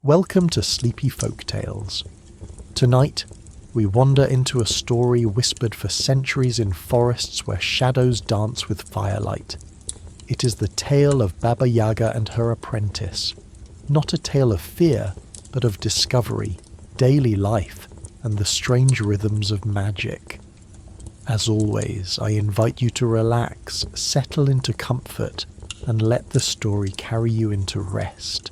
Welcome to Sleepy Folktales. Tonight, we wander into a story whispered for centuries in forests where shadows dance with firelight. It is the tale of Baba Yaga and her apprentice. Not a tale of fear, but of discovery, daily life, and the strange rhythms of magic. As always, I invite you to relax, settle into comfort, and let the story carry you into rest.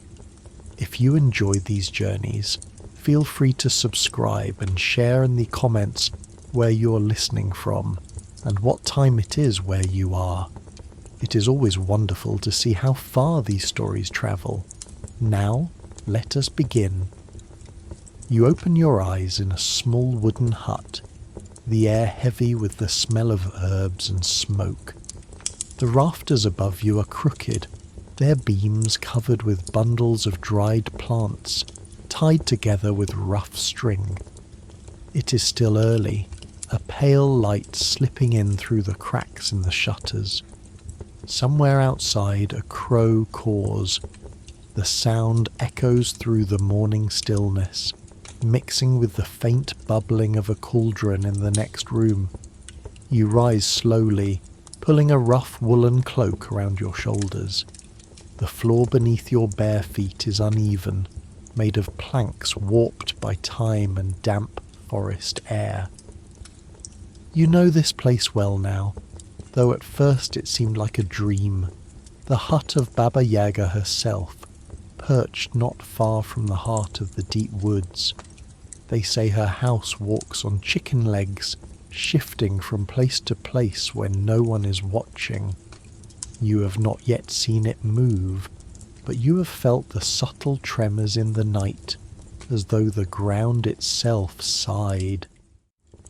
If you enjoy these journeys, feel free to subscribe and share in the comments where you're listening from and what time it is where you are. It is always wonderful to see how far these stories travel. Now, let us begin. You open your eyes in a small wooden hut, the air heavy with the smell of herbs and smoke. The rafters above you are crooked, their beams covered with bundles of dried plants, tied together with rough string. It is still early, a pale light slipping in through the cracks in the shutters. Somewhere outside a crow caws. The sound echoes through the morning stillness, mixing with the faint bubbling of a cauldron in the next room. You rise slowly, pulling a rough woolen cloak around your shoulders. The floor beneath your bare feet is uneven, made of planks warped by time and damp forest air. You know this place well now, though at first it seemed like a dream. The hut of Baba Yaga herself, perched not far from the heart of the deep woods. They say her house walks on chicken legs, shifting from place to place when no one is watching. You have not yet seen it move, but you have felt the subtle tremors in the night, as though the ground itself sighed.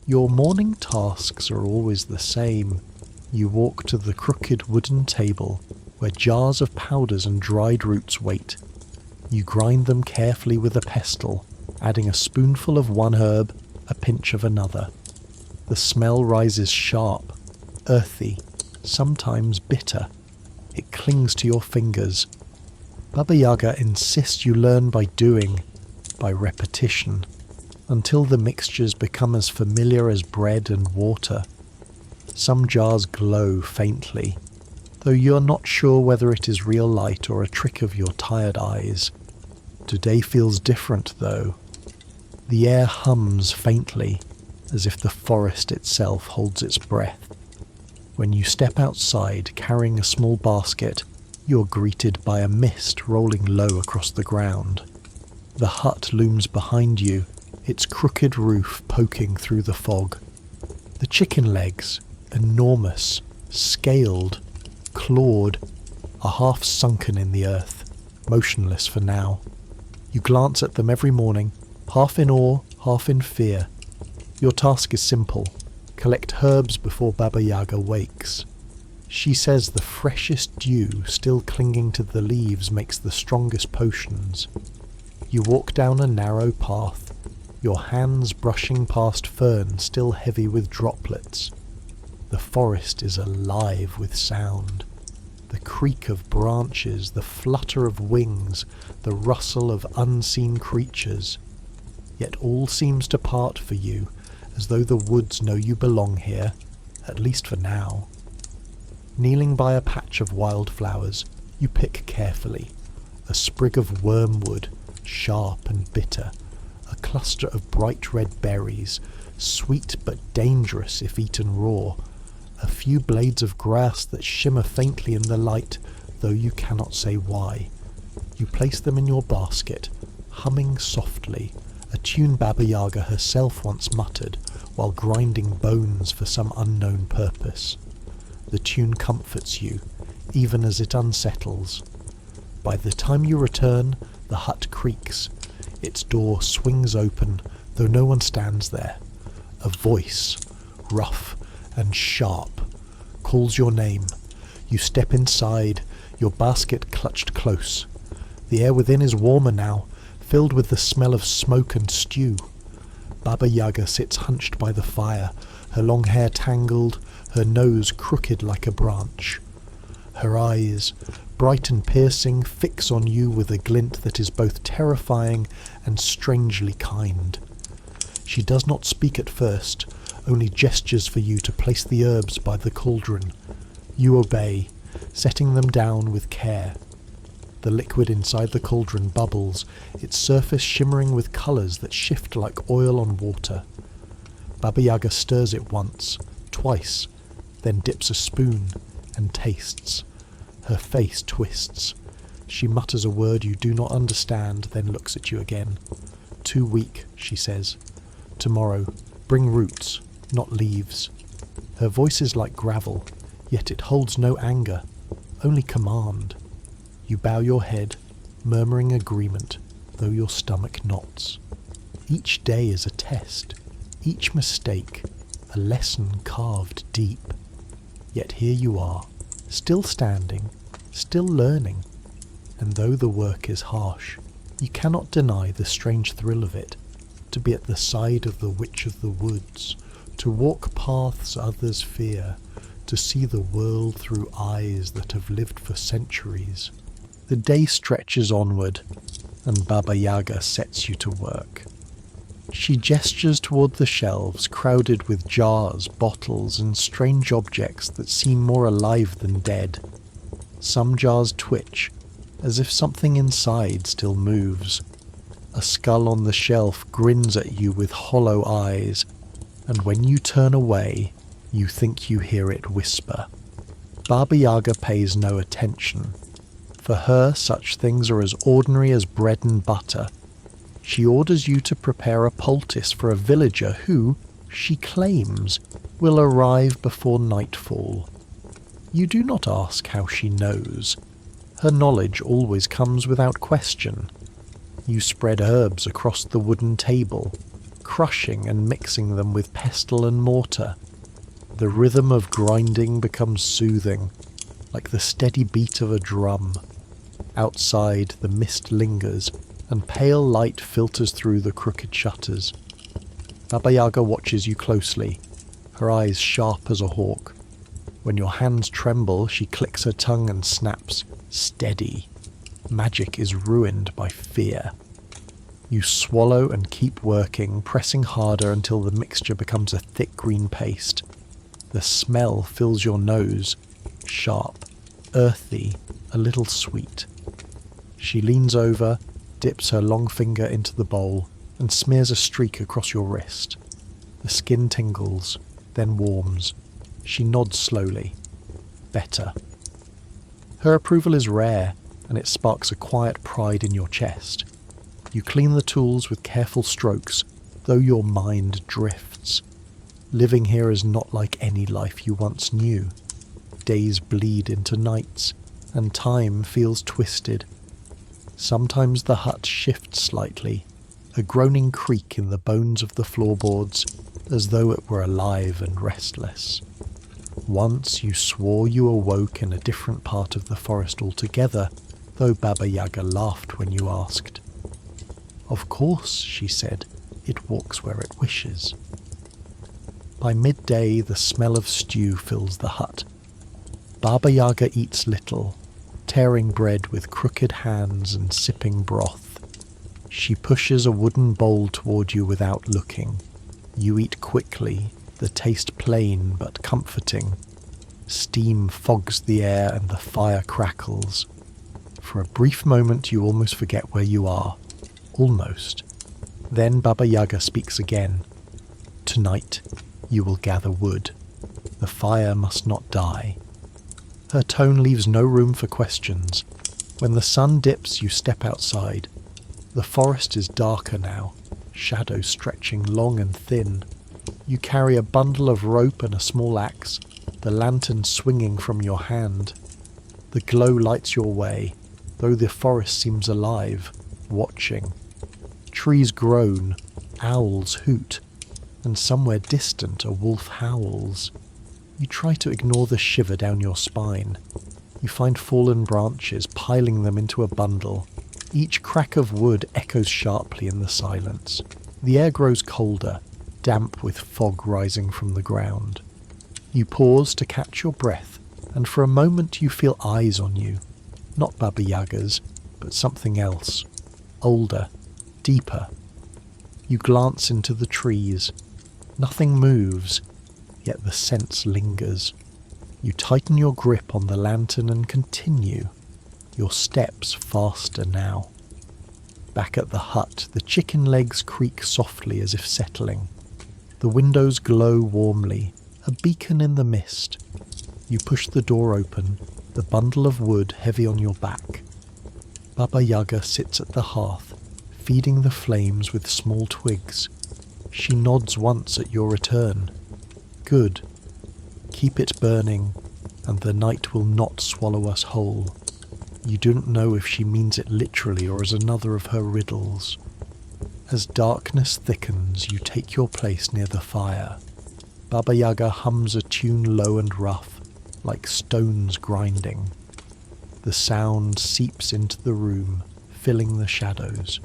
Your morning tasks are always the same. You walk to the crooked wooden table, where jars of powders and dried roots wait. You grind them carefully with a pestle, adding a spoonful of one herb, a pinch of another. The smell rises sharp, earthy, sometimes bitter. It clings to your fingers. Baba Yaga insists you learn by doing, by repetition, until the mixtures become as familiar as bread and water. Some jars glow faintly, though you are not sure whether it is real light or a trick of your tired eyes. Today feels different, though. The air hums faintly, as if the forest itself holds its breath. When you step outside carrying a small basket, you're greeted by a mist rolling low across the ground. The hut looms behind you, its crooked roof poking through the fog. The chicken legs, enormous, scaled, clawed, are half sunken in the earth, motionless for now. You glance at them every morning, half in awe, half in fear. Your task is simple. Collect herbs before Baba Yaga wakes. She says the freshest dew still clinging to the leaves makes the strongest potions. You walk down a narrow path, your hands brushing past fern still heavy with droplets. The forest is alive with sound. The creak of branches, the flutter of wings, the rustle of unseen creatures. Yet all seems to part for you, as though the woods know you belong here, at least for now. Kneeling by a patch of wildflowers, you pick carefully. A sprig of wormwood, sharp and bitter. A cluster of bright red berries, sweet but dangerous if eaten raw. A few blades of grass that shimmer faintly in the light, though you cannot say why. You place them in your basket, humming softly, a tune Baba Yaga herself once muttered while grinding bones for some unknown purpose. The tune comforts you, even as it unsettles. By the time you return, the hut creaks. Its door swings open, though no one stands there. A voice, rough and sharp, calls your name. You step inside, your basket clutched close. The air within is warmer now, filled with the smell of smoke and stew. Baba Yaga sits hunched by the fire, her long hair tangled, her nose crooked like a branch. Her eyes, bright and piercing, fix on you with a glint that is both terrifying and strangely kind. She does not speak at first, only gestures for you to place the herbs by the cauldron. You obey, setting them down with care. The liquid inside the cauldron bubbles, its surface shimmering with colours that shift like oil on water. Baba Yaga stirs it once, twice, then dips a spoon and tastes. Her face twists. She mutters a word you do not understand, then looks at you again. "Too weak," she says. "Tomorrow, bring roots, not leaves." Her voice is like gravel, yet it holds no anger, only command. You bow your head, murmuring agreement, though your stomach knots. Each day is a test, each mistake a lesson carved deep. Yet here you are, still standing, still learning, and though the work is harsh, you cannot deny the strange thrill of it, to be at the side of the Witch of the Woods, to walk paths others fear, to see the world through eyes that have lived for centuries. The day stretches onward, and Baba Yaga sets you to work. She gestures toward the shelves crowded with jars, bottles, and strange objects that seem more alive than dead. Some jars twitch, as if something inside still moves. A skull on the shelf grins at you with hollow eyes, and when you turn away, you think you hear it whisper. Baba Yaga pays no attention. For her, such things are as ordinary as bread and butter. She orders you to prepare a poultice for a villager who, she claims, will arrive before nightfall. You do not ask how she knows. Her knowledge always comes without question. You spread herbs across the wooden table, crushing and mixing them with pestle and mortar. The rhythm of grinding becomes soothing, like the steady beat of a drum. Outside, the mist lingers, and pale light filters through the crooked shutters. Baba Yaga watches you closely, her eyes sharp as a hawk. When your hands tremble, she clicks her tongue and snaps, "Steady." Magic is ruined by fear. You swallow and keep working, pressing harder until the mixture becomes a thick green paste. The smell fills your nose, sharp, earthy, a little sweet. She leans over, dips her long finger into the bowl, and smears a streak across your wrist. The skin tingles, then warms. She nods slowly. Better. Her approval is rare, and it sparks a quiet pride in your chest. You clean the tools with careful strokes, though your mind drifts. Living here is not like any life you once knew. Days bleed into nights, and time feels twisted. Sometimes the hut shifts slightly, a groaning creak in the bones of the floorboards, as though it were alive and restless. Once you swore you awoke in a different part of the forest altogether, though Baba Yaga laughed when you asked. "Of course," she said, "it walks where it wishes." By midday, the smell of stew fills the hut. Baba Yaga eats little, tearing bread with crooked hands and sipping broth. She pushes a wooden bowl toward you without looking. You eat quickly, the taste plain but comforting. Steam fogs the air and the fire crackles. For a brief moment you almost forget where you are. Almost. Then Baba Yaga speaks again. "Tonight you will gather wood. The fire must not die." Her tone leaves no room for questions. When the sun dips, you step outside. The forest is darker now, shadows stretching long and thin. You carry a bundle of rope and a small axe, the lantern swinging from your hand. The glow lights your way, though the forest seems alive, watching. Trees groan, owls hoot, and somewhere distant a wolf howls. You try to ignore the shiver down your spine. You find fallen branches, piling them into a bundle. Each crack of wood echoes sharply in the silence. The air grows colder, damp with fog rising from the ground. You pause to catch your breath, and for a moment you feel eyes on you. Not Baba Yaga's, but something else. Older, deeper. You glance into the trees. Nothing moves, yet the sense lingers. You tighten your grip on the lantern and continue, your steps faster now. Back at the hut, the chicken legs creak softly as if settling. The windows glow warmly, a beacon in the mist. You push the door open, the bundle of wood heavy on your back. Baba Yaga sits at the hearth, feeding the flames with small twigs. She nods once at your return. Good. Keep it burning, and the night will not swallow us whole. You don't know if she means it literally or as another of her riddles. As darkness thickens, you take your place near the fire. Baba Yaga hums a tune low and rough, like stones grinding. The sound seeps into the room, filling the shadows.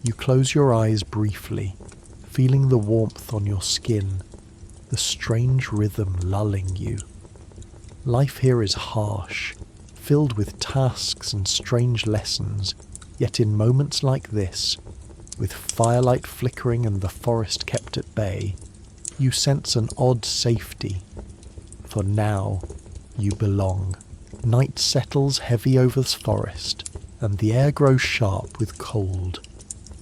You close your eyes briefly, feeling the warmth on your skin, the strange rhythm lulling you. Life here is harsh, filled with tasks and strange lessons, yet in moments like this, with firelight flickering and the forest kept at bay, you sense an odd safety. For now, you belong. Night settles heavy over the forest, and the air grows sharp with cold.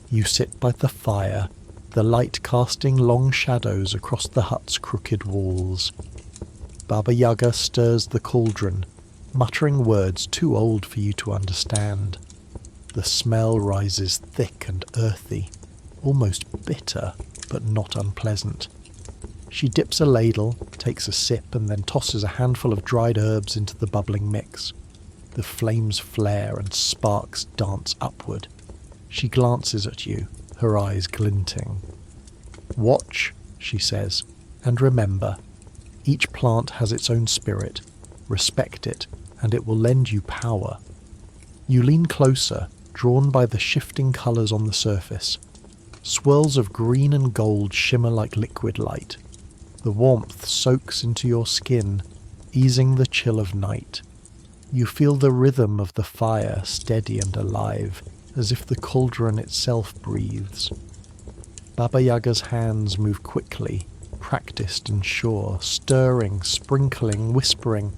You sit by the fire, the light casting long shadows across the hut's crooked walls. Baba Yaga stirs the cauldron, muttering words too old for you to understand. The smell rises thick and earthy, almost bitter, but not unpleasant. She dips a ladle, takes a sip, and then tosses a handful of dried herbs into the bubbling mix. The flames flare and sparks dance upward. She glances at you, her eyes glinting. "Watch," she says, "and remember, each plant has its own spirit. Respect it, and it will lend you power." You lean closer, drawn by the shifting colours on the surface. Swirls of green and gold shimmer like liquid light. The warmth soaks into your skin, easing the chill of night. You feel the rhythm of the fire steady and alive, as if the cauldron itself breathes. Baba Yaga's hands move quickly, practiced and sure, stirring, sprinkling, whispering.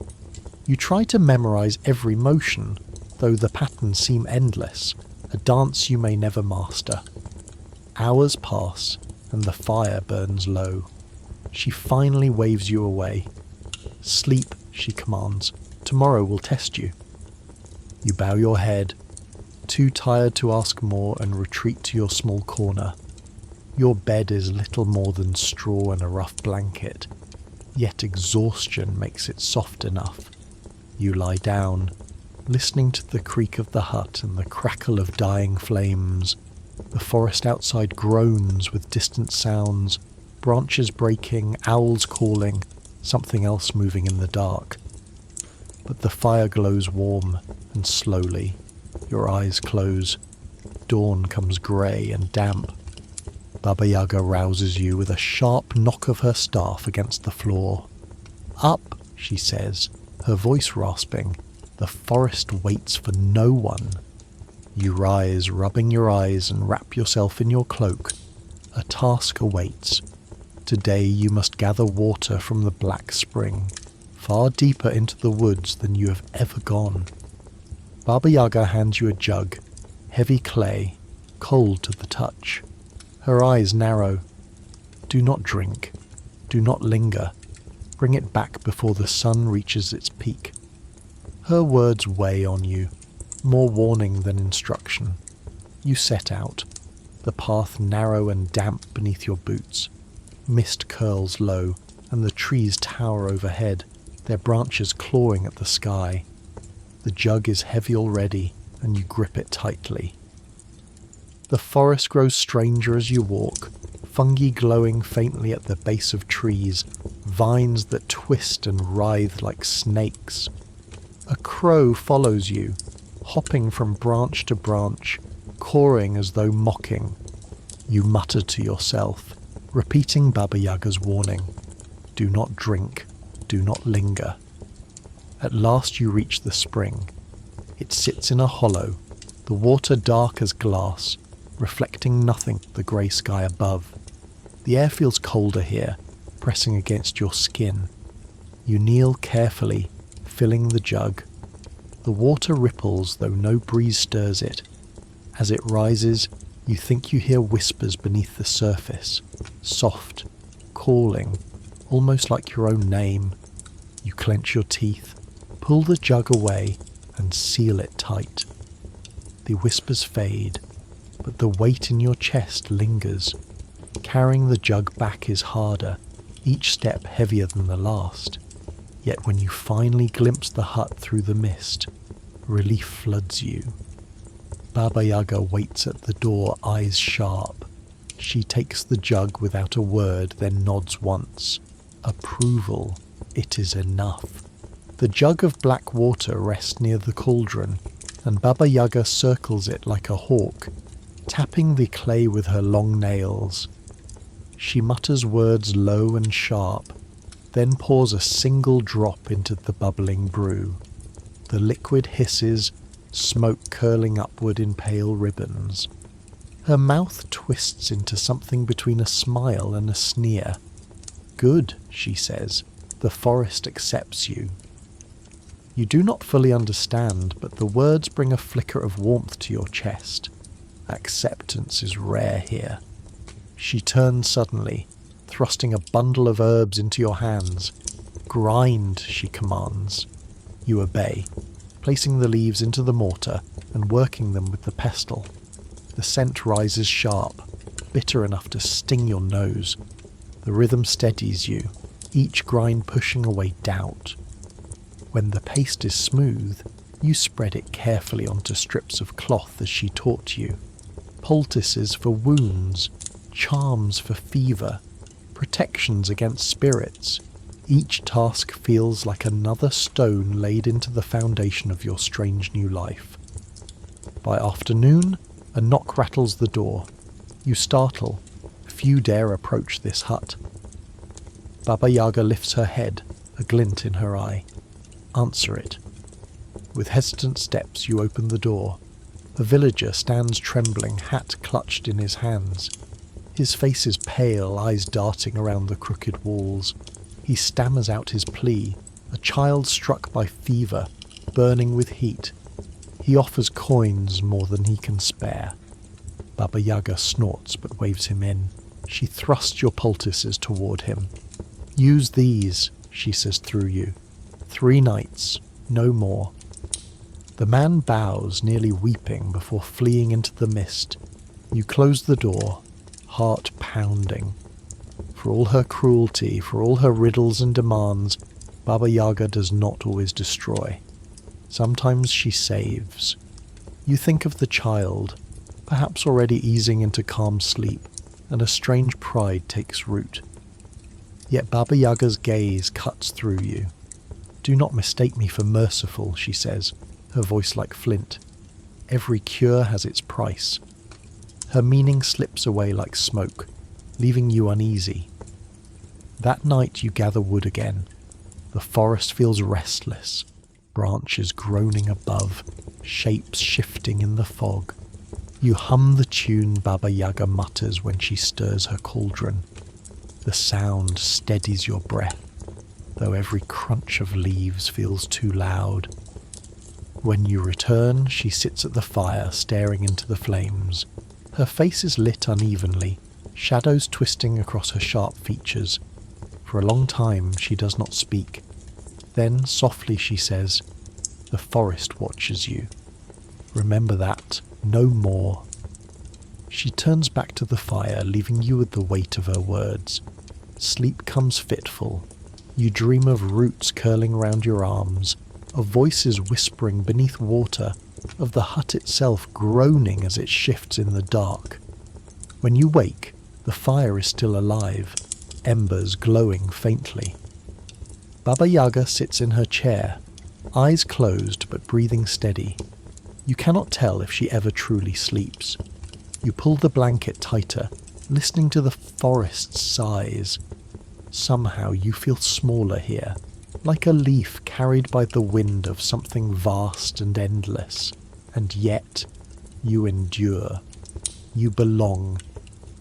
You try to memorize every motion, though the patterns seem endless, a dance you may never master. Hours pass, and the fire burns low. She finally waves you away. "Sleep," she commands. "Tomorrow will test you." You bow your head, too tired to ask more, and retreat to your small corner. Your bed is little more than straw and a rough blanket, yet exhaustion makes it soft enough. You lie down, listening to the creak of the hut and the crackle of dying flames. The forest outside groans with distant sounds, branches breaking, owls calling, something else moving in the dark. But the fire glows warm and slowly. Your eyes close. Dawn comes grey and damp. Baba Yaga rouses you with a sharp knock of her staff against the floor. "Up," she says, her voice rasping. "The forest waits for no one." You rise, rubbing your eyes, and wrap yourself in your cloak. A task awaits. Today you must gather water from the black spring, far deeper into the woods than you have ever gone. Baba Yaga hands you a jug, heavy clay, cold to the touch. Her eyes narrow. "Do not drink. Do not linger. Bring it back before the sun reaches its peak." Her words weigh on you, more warning than instruction. You set out, the path narrow and damp beneath your boots. Mist curls low, and the trees tower overhead, their branches clawing at the sky. The jug is heavy already, and you grip it tightly. The forest grows stranger as you walk, fungi glowing faintly at the base of trees, vines that twist and writhe like snakes. A crow follows you, hopping from branch to branch, cawing as though mocking. You mutter to yourself, repeating Baba Yaga's warning. Do not drink, do not linger. At last you reach the spring. It sits in a hollow, the water dark as glass, reflecting nothing but the grey sky above. The air feels colder here, pressing against your skin. You kneel carefully, filling the jug. The water ripples, though no breeze stirs it. As it rises, you think you hear whispers beneath the surface, soft, calling, almost like your own name. You clench your teeth, pull the jug away, and seal it tight. The whispers fade, but the weight in your chest lingers. Carrying the jug back is harder, each step heavier than the last. Yet when you finally glimpse the hut through the mist, relief floods you. Baba Yaga waits at the door, eyes sharp. She takes the jug without a word, then nods once. Approval. It is enough. The jug of black water rests near the cauldron, and Baba Yaga circles it like a hawk, tapping the clay with her long nails. She mutters words low and sharp, then pours a single drop into the bubbling brew. The liquid hisses, smoke curling upward in pale ribbons. Her mouth twists into something between a smile and a sneer. "Good," she says. "The forest accepts you." You do not fully understand, but the words bring a flicker of warmth to your chest. Acceptance is rare here. She turns suddenly, thrusting a bundle of herbs into your hands. "Grind," she commands. You obey, placing the leaves into the mortar and working them with the pestle. The scent rises sharp, bitter enough to sting your nose. The rhythm steadies you, each grind pushing away doubt. When the paste is smooth, you spread it carefully onto strips of cloth as she taught you. Poultices for wounds, charms for fever, protections against spirits. Each task feels like another stone laid into the foundation of your strange new life. By afternoon, a knock rattles the door. You startle. Few dare approach this hut. Baba Yaga lifts her head, a glint in her eye. Answer it. With hesitant steps you open the door. A villager stands trembling, hat clutched in his hands. His face is pale, eyes darting around the crooked walls. He stammers out his plea, a child struck by fever, burning with heat. He offers coins more than he can spare. Baba Yaga snorts but waves him in. She thrusts your poultices toward him. "Use these," she says through you. 3 nights, no more. The man bows, nearly weeping, before fleeing into the mist. You close the door, heart pounding. For all her cruelty, for all her riddles and demands, Baba Yaga does not always destroy. Sometimes she saves. You think of the child, perhaps already easing into calm sleep, and a strange pride takes root. Yet Baba Yaga's gaze cuts through you. "Do not mistake me for merciful," she says, her voice like flint. "Every cure has its price." Her meaning slips away like smoke, leaving you uneasy. That night you gather wood again. The forest feels restless, branches groaning above, shapes shifting in the fog. You hum the tune Baba Yaga mutters when she stirs her cauldron. The sound steadies your breath, though every crunch of leaves feels too loud. When you return, she sits at the fire, staring into the flames. Her face is lit unevenly, shadows twisting across her sharp features. For a long time she does not speak. Then softly she says, "The forest watches you. Remember that, no more." She turns back to the fire, leaving you with the weight of her words. Sleep comes fitful. You dream of roots curling round your arms, of voices whispering beneath water, of the hut itself groaning as it shifts in the dark. When you wake, the fire is still alive, embers glowing faintly. Baba Yaga sits in her chair, eyes closed but breathing steady. You cannot tell if she ever truly sleeps. You pull the blanket tighter, listening to the forest's sighs. Somehow you feel smaller here, like a leaf carried by the wind of something vast and endless, and yet you endure. You belong,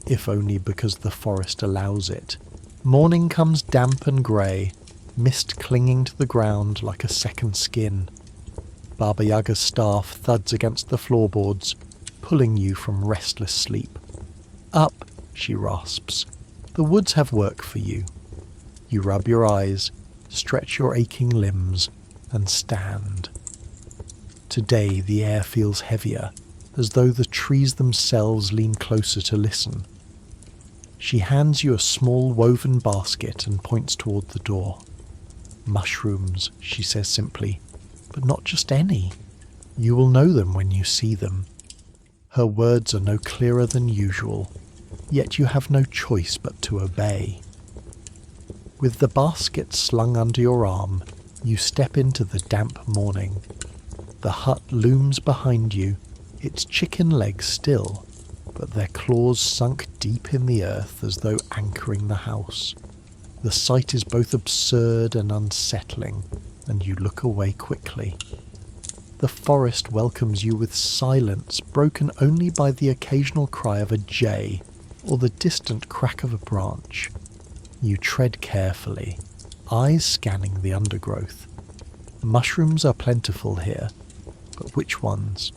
if only because the forest allows it. Morning comes damp and grey, mist clinging to the ground like a second skin. Baba Yaga's staff thuds against the floorboards, pulling you from restless sleep. Up, she rasps. The woods have work for you. You rub your eyes, stretch your aching limbs, and stand. Today the air feels heavier, as though the trees themselves lean closer to listen. She hands you a small woven basket and points toward the door. Mushrooms, she says simply, but not just any. You will know them when you see them. Her words are no clearer than usual, yet you have no choice but to obey. With the basket slung under your arm, you step into the damp morning. The hut looms behind you, its chicken legs still, but their claws sunk deep in the earth as though anchoring the house. The sight is both absurd and unsettling, and you look away quickly. The forest welcomes you with silence broken only by the occasional cry of a jay or the distant crack of a branch. You tread carefully, eyes scanning the undergrowth. Mushrooms are plentiful here, but which ones?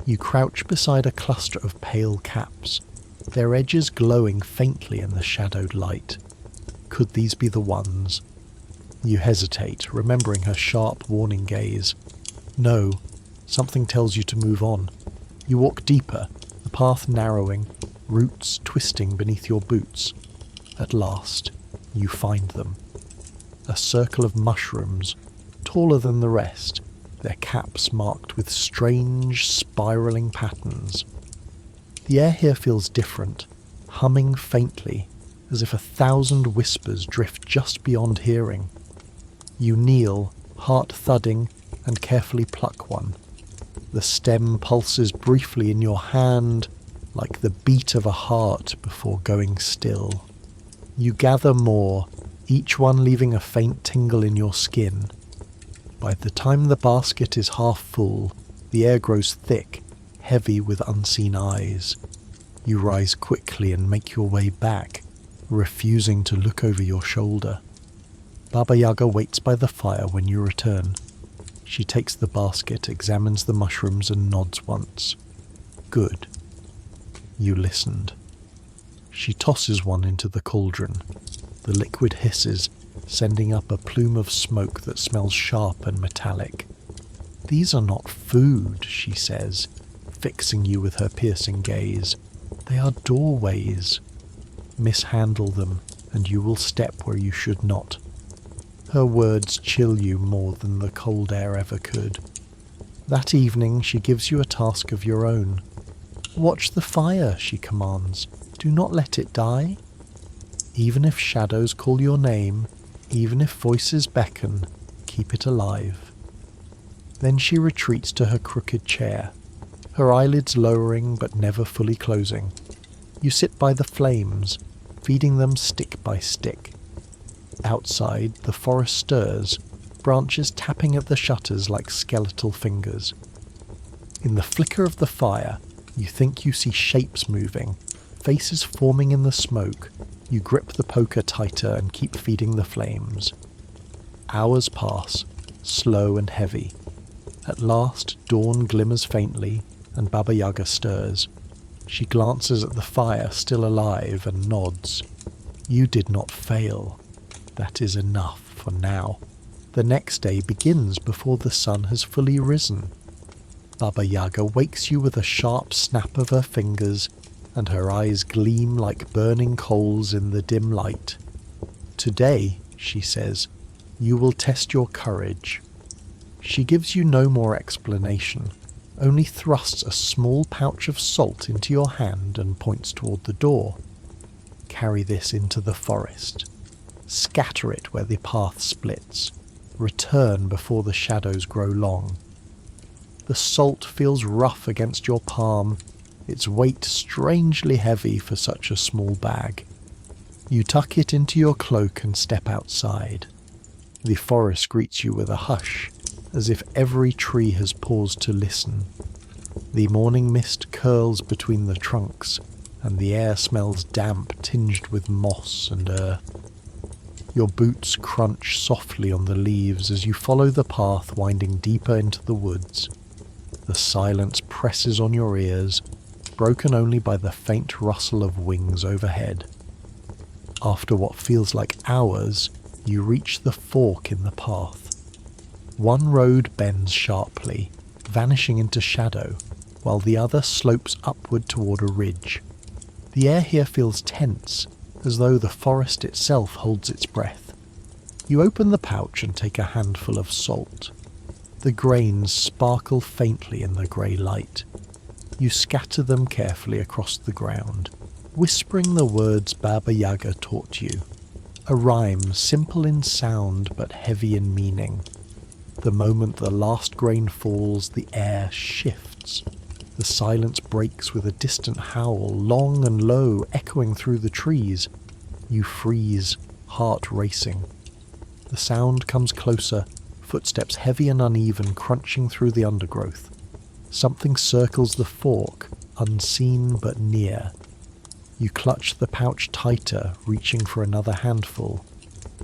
You crouch beside a cluster of pale caps, their edges glowing faintly in the shadowed light. Could these be the ones? You hesitate, remembering her sharp, warning gaze. No, something tells you to move on. You walk deeper, the path narrowing, roots twisting beneath your boots. At last, you find them. A circle of mushrooms, taller than the rest, their caps marked with strange, spiralling patterns. The air here feels different, humming faintly, as if 1,000 whispers drift just beyond hearing. You kneel, heart thudding, and carefully pluck one. The stem pulses briefly in your hand, like the beat of a heart before going still. You gather more, each one leaving a faint tingle in your skin. By the time the basket is half full, the air grows thick, heavy with unseen eyes. You rise quickly and make your way back, refusing to look over your shoulder. Baba Yaga waits by the fire when you return. She takes the basket, examines the mushrooms and nods once. Good. You listened. She tosses one into the cauldron. The liquid hisses, sending up a plume of smoke that smells sharp and metallic. These are not food, she says, fixing you with her piercing gaze. They are doorways. Mishandle them, and you will step where you should not. Her words chill you more than the cold air ever could. That evening she gives you a task of your own. Watch the fire, she commands. Do not let it die. Even if shadows call your name, even if voices beckon, keep it alive. Then she retreats to her crooked chair, her eyelids lowering but never fully closing. You sit by the flames, feeding them stick by stick. Outside, the forest stirs, branches tapping at the shutters like skeletal fingers. In the flicker of the fire, you think you see shapes moving, faces forming in the smoke. You grip the poker tighter and keep feeding the flames. Hours pass, slow and heavy. At last, dawn glimmers faintly, and Baba Yaga stirs. She glances at the fire still alive and nods. You did not fail. That is enough for now. The next day begins before the sun has fully risen. Baba Yaga wakes you with a sharp snap of her fingers, and her eyes gleam like burning coals in the dim light. Today, she says, you will test your courage. She gives you no more explanation, only thrusts a small pouch of salt into your hand and points toward the door. Carry this into the forest. Scatter it where the path splits. Return before the shadows grow long. The salt feels rough against your palm, its weight strangely heavy for such a small bag. You tuck it into your cloak and step outside. The forest greets you with a hush, as if every tree has paused to listen. The morning mist curls between the trunks, and the air smells damp, tinged with moss and earth. Your boots crunch softly on the leaves as you follow the path winding deeper into the woods. The silence presses on your ears, broken only by the faint rustle of wings overhead. After what feels like hours, you reach the fork in the path. One road bends sharply, vanishing into shadow, while the other slopes upward toward a ridge. The air here feels tense, as though the forest itself holds its breath. You open the pouch and take a handful of salt. The grains sparkle faintly in the grey light. You scatter them carefully across the ground, whispering the words Baba Yaga taught you. A rhyme simple in sound but heavy in meaning. The moment the last grain falls, the air shifts. The silence breaks with a distant howl, long and low, echoing through the trees. You freeze, heart racing. The sound comes closer, footsteps heavy and uneven crunching through the undergrowth. Something circles the fork, unseen but near. You clutch the pouch tighter, reaching for another handful.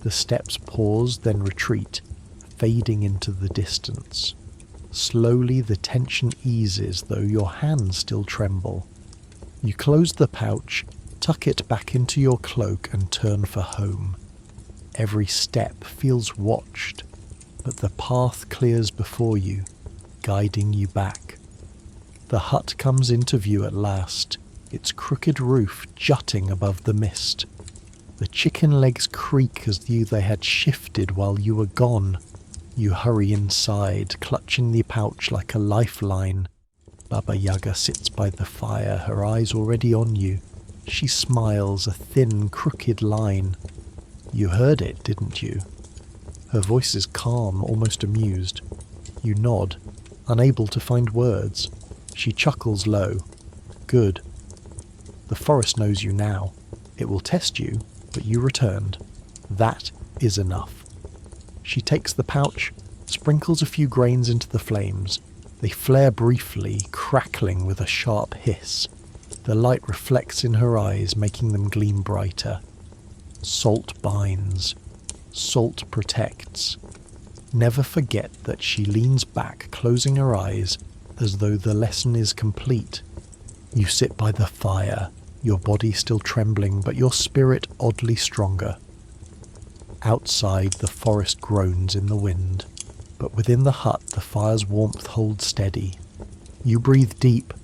The steps pause, then retreat, fading into the distance. Slowly the tension eases, though your hands still tremble. You close the pouch, tuck it back into your cloak and turn for home. Every step feels watched, but the path clears before you, guiding you back. The hut comes into view at last, its crooked roof jutting above the mist. The chicken legs creak as though they had shifted while you were gone. You hurry inside, clutching the pouch like a lifeline. Baba Yaga sits by the fire, her eyes already on you. She smiles, a thin, crooked line. You heard it, didn't you? Her voice is calm, almost amused. You nod, unable to find words. She chuckles low. Good. The forest knows you now. It will test you, but you returned. That is enough. She takes the pouch, sprinkles a few grains into the flames. They flare briefly, crackling with a sharp hiss. The light reflects in her eyes, making them gleam brighter. Salt binds. Salt protects. Never forget that she leans back, closing her eyes, as though the lesson is complete. You sit by the fire, your body still trembling, but your spirit oddly stronger. Outside, the forest groans in the wind, but within the hut the fire's warmth holds steady. You breathe deep,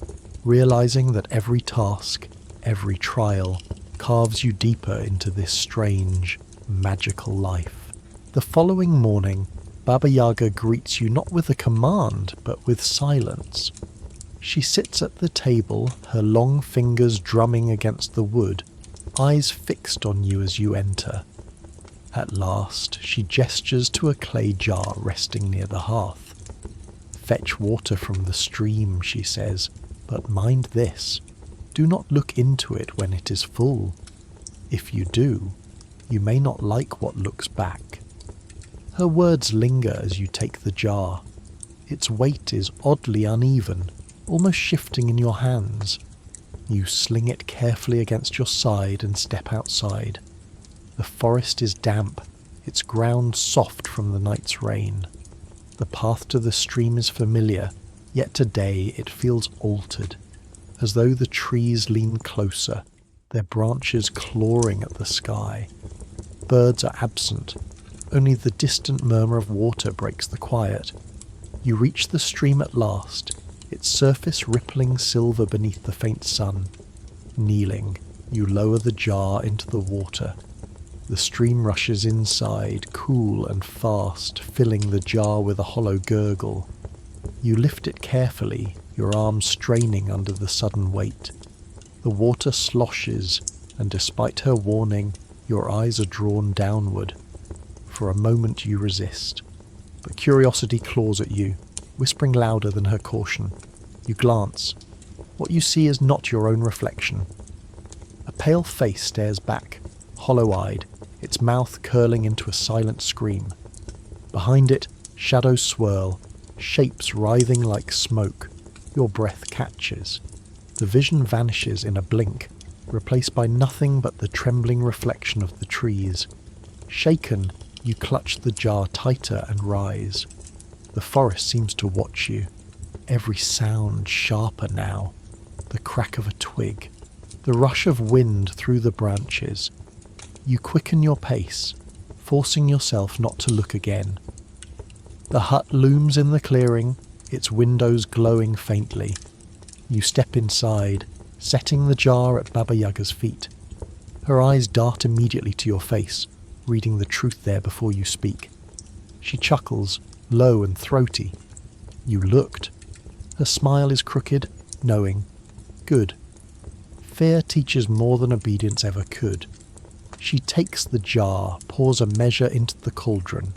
realizing that every task, every trial, carves you deeper into this strange, magical life. The following morning, Baba Yaga greets you not with a command, but with silence. She sits at the table, her long fingers drumming against the wood, eyes fixed on you as you enter. At last, she gestures to a clay jar resting near the hearth. Fetch water from the stream, she says, but mind this, do not look into it when it is full. If you do, you may not like what looks back. Her words linger as you take the jar. Its weight is oddly uneven, almost shifting in your hands. You sling it carefully against your side and step outside. The forest is damp, its ground soft from the night's rain. The path to the stream is familiar, yet today it feels altered, as though the trees lean closer, their branches clawing at the sky. Birds are absent, only the distant murmur of water breaks the quiet. You reach the stream at last, its surface rippling silver beneath the faint sun. Kneeling, you lower the jar into the water. The stream rushes inside, cool and fast, filling the jar with a hollow gurgle. You lift it carefully, your arms straining under the sudden weight. The water sloshes, and despite her warning, your eyes are drawn downward. For a moment you resist, but curiosity claws at you, whispering louder than her caution. You glance. What you see is not your own reflection. A pale face stares back, hollow-eyed, its mouth curling into a silent scream. Behind it, shadows swirl, shapes writhing like smoke. Your breath catches. The vision vanishes in a blink, replaced by nothing but the trembling reflection of the trees. Shaken, you clutch the jar tighter and rise. The forest seems to watch you, every sound sharper now. The crack of a twig, the rush of wind through the branches. You quicken your pace, forcing yourself not to look again. The hut looms in the clearing, its windows glowing faintly. You step inside, setting the jar at Baba Yaga's feet. Her eyes dart immediately to your face, reading the truth there before you speak. She chuckles, low and throaty. You looked. Her smile is crooked, knowing. Good. Fear teaches more than obedience ever could. She takes the jar, pours a measure into the cauldron.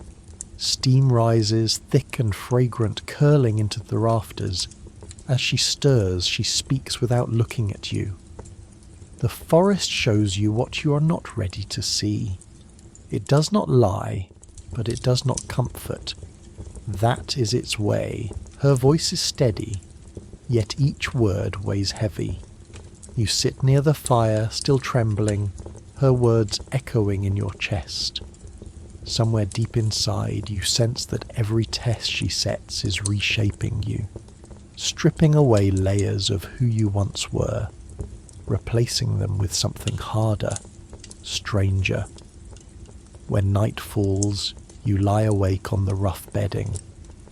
Steam rises, thick and fragrant, curling into the rafters. As she stirs, she speaks without looking at you. The forest shows you what you are not ready to see. It does not lie, but it does not comfort. That is its way. Her voice is steady, yet each word weighs heavy. You sit near the fire, still trembling, her words echoing in your chest. Somewhere deep inside, you sense that every test she sets is reshaping you, stripping away layers of who you once were, replacing them with something harder, stranger. When night falls, you lie awake on the rough bedding,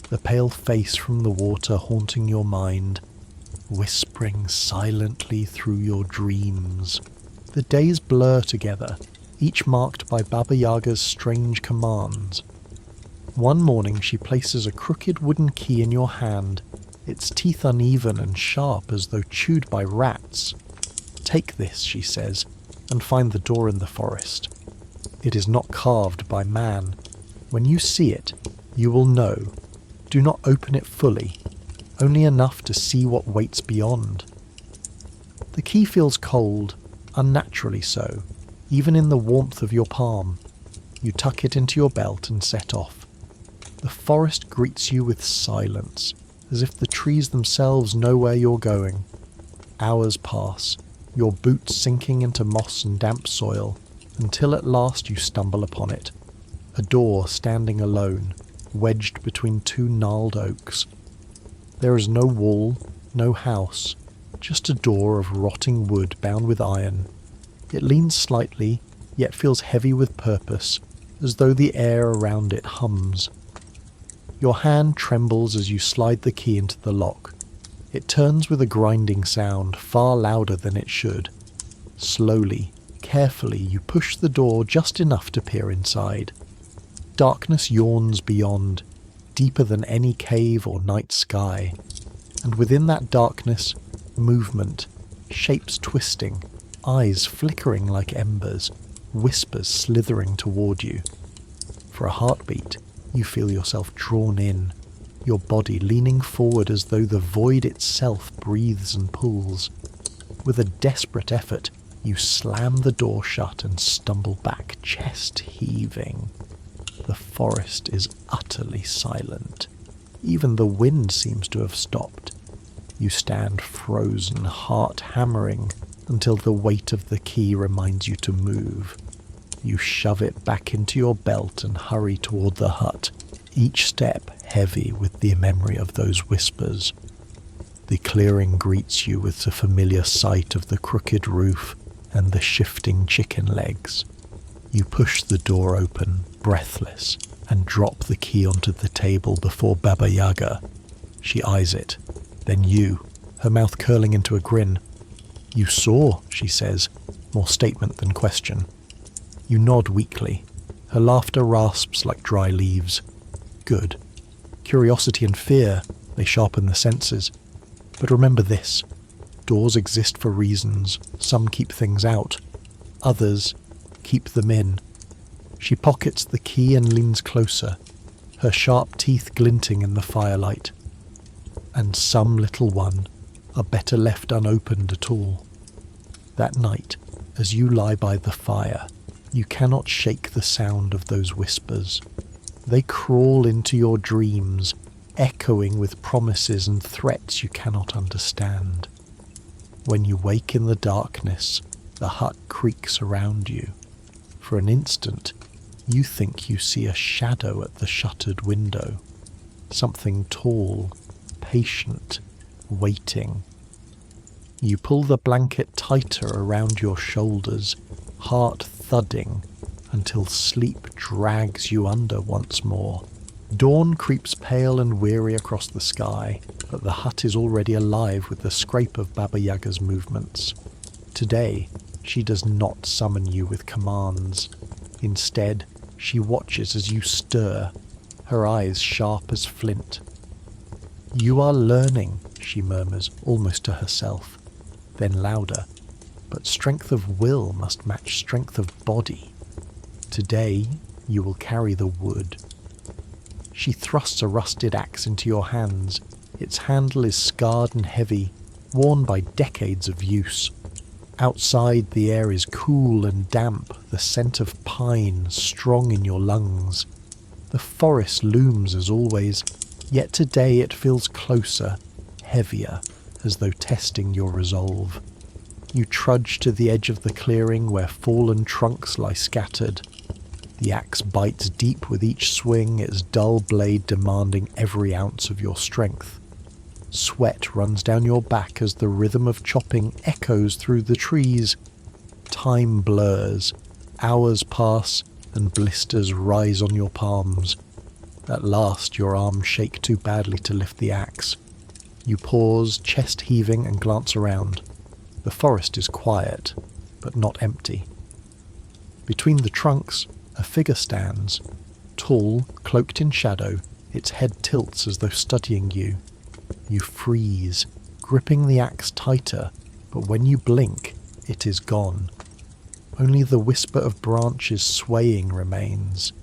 the pale face from the water haunting your mind, whispering silently through your dreams. The days blur together, each marked by Baba Yaga's strange commands. One morning she places a crooked wooden key in your hand, its teeth uneven and sharp as though chewed by rats. Take this, she says, and find the door in the forest. It is not carved by man. When you see it, you will know. Do not open it fully, only enough to see what waits beyond. The key feels cold, unnaturally so, even in the warmth of your palm. You tuck it into your belt and set off. The forest greets you with silence, as if the trees themselves know where you're going. Hours pass, your boots sinking into moss and damp soil, until at last you stumble upon it. A door standing alone, wedged between two gnarled oaks. There is no wall, no house, just a door of rotting wood bound with iron. It leans slightly, yet feels heavy with purpose, as though the air around it hums. Your hand trembles as you slide the key into the lock. It turns with a grinding sound, far louder than it should. Slowly, carefully, you push the door just enough to peer inside. Darkness yawns beyond, deeper than any cave or night sky. And within that darkness, movement, shapes twisting, eyes flickering like embers, whispers slithering toward you. For a heartbeat, you feel yourself drawn in, your body leaning forward as though the void itself breathes and pulls. With a desperate effort, you slam the door shut and stumble back, chest heaving. The forest is utterly silent. Even the wind seems to have stopped. You stand frozen, heart hammering, until the weight of the key reminds you to move. You shove it back into your belt and hurry toward the hut, each step heavy with the memory of those whispers. The clearing greets you with the familiar sight of the crooked roof and the shifting chicken legs. You push the door open, breathless, and drop the key onto the table before Baba Yaga. She eyes it, then you, her mouth curling into a grin. "You saw," she says, more statement than question. You nod weakly. Her laughter rasps like dry leaves. Good. Curiosity and fear, they sharpen the senses. But remember this. Doors exist for reasons. Some keep things out. Others keep them in. She pockets the key and leans closer, her sharp teeth glinting in the firelight. And some, little one, are better left unopened at all. That night, as you lie by the fire, you cannot shake the sound of those whispers. They crawl into your dreams, echoing with promises and threats you cannot understand. When you wake in the darkness, the hut creaks around you. For an instant, you think you see a shadow at the shuttered window. Something tall, patient, waiting. You pull the blanket tighter around your shoulders, heart thudding, until sleep drags you under once more. Dawn creeps pale and weary across the sky, but the hut is already alive with the scrape of Baba Yaga's movements. Today, she does not summon you with commands. Instead, she watches as you stir, her eyes sharp as flint. "You are learning," she murmurs, almost to herself, then louder. "But strength of will must match strength of body. Today, you will carry the wood." She thrusts a rusted axe into your hands. Its handle is scarred and heavy, worn by decades of use. Outside, the air is cool and damp, the scent of pine strong in your lungs. The forest looms as always, yet today it feels closer, heavier, as though testing your resolve. You trudge to the edge of the clearing where fallen trunks lie scattered. The axe bites deep with each swing, its dull blade demanding every ounce of your strength. Sweat runs down your back as the rhythm of chopping echoes through the trees. Time blurs, hours pass, and blisters rise on your palms. At last your arms shake too badly to lift the axe. You pause, chest heaving, and glance around. The forest is quiet, but not empty. Between the trunks, a figure stands, tall, cloaked in shadow, its head tilts as though studying you. You freeze, gripping the axe tighter, but when you blink, it is gone. Only the whisper of branches swaying remains.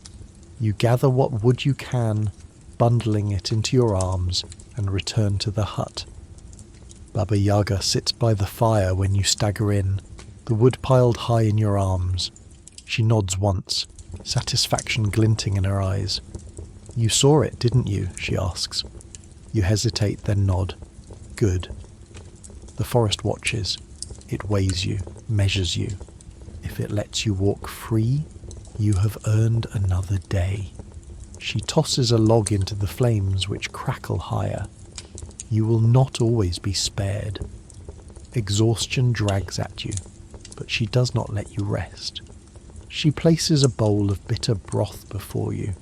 You gather what wood you can, bundling it into your arms, and return to the hut. Baba Yaga sits by the fire when you stagger in, the wood piled high in your arms. She nods once, satisfaction glinting in her eyes. "You saw it, didn't you?" she asks. You hesitate, then nod. "Good." The forest watches. It weighs you, measures you. If it lets you walk free, you have earned another day. She tosses a log into the flames, which crackle higher. You will not always be spared. Exhaustion drags at you, but she does not let you rest. She places a bowl of bitter broth before you,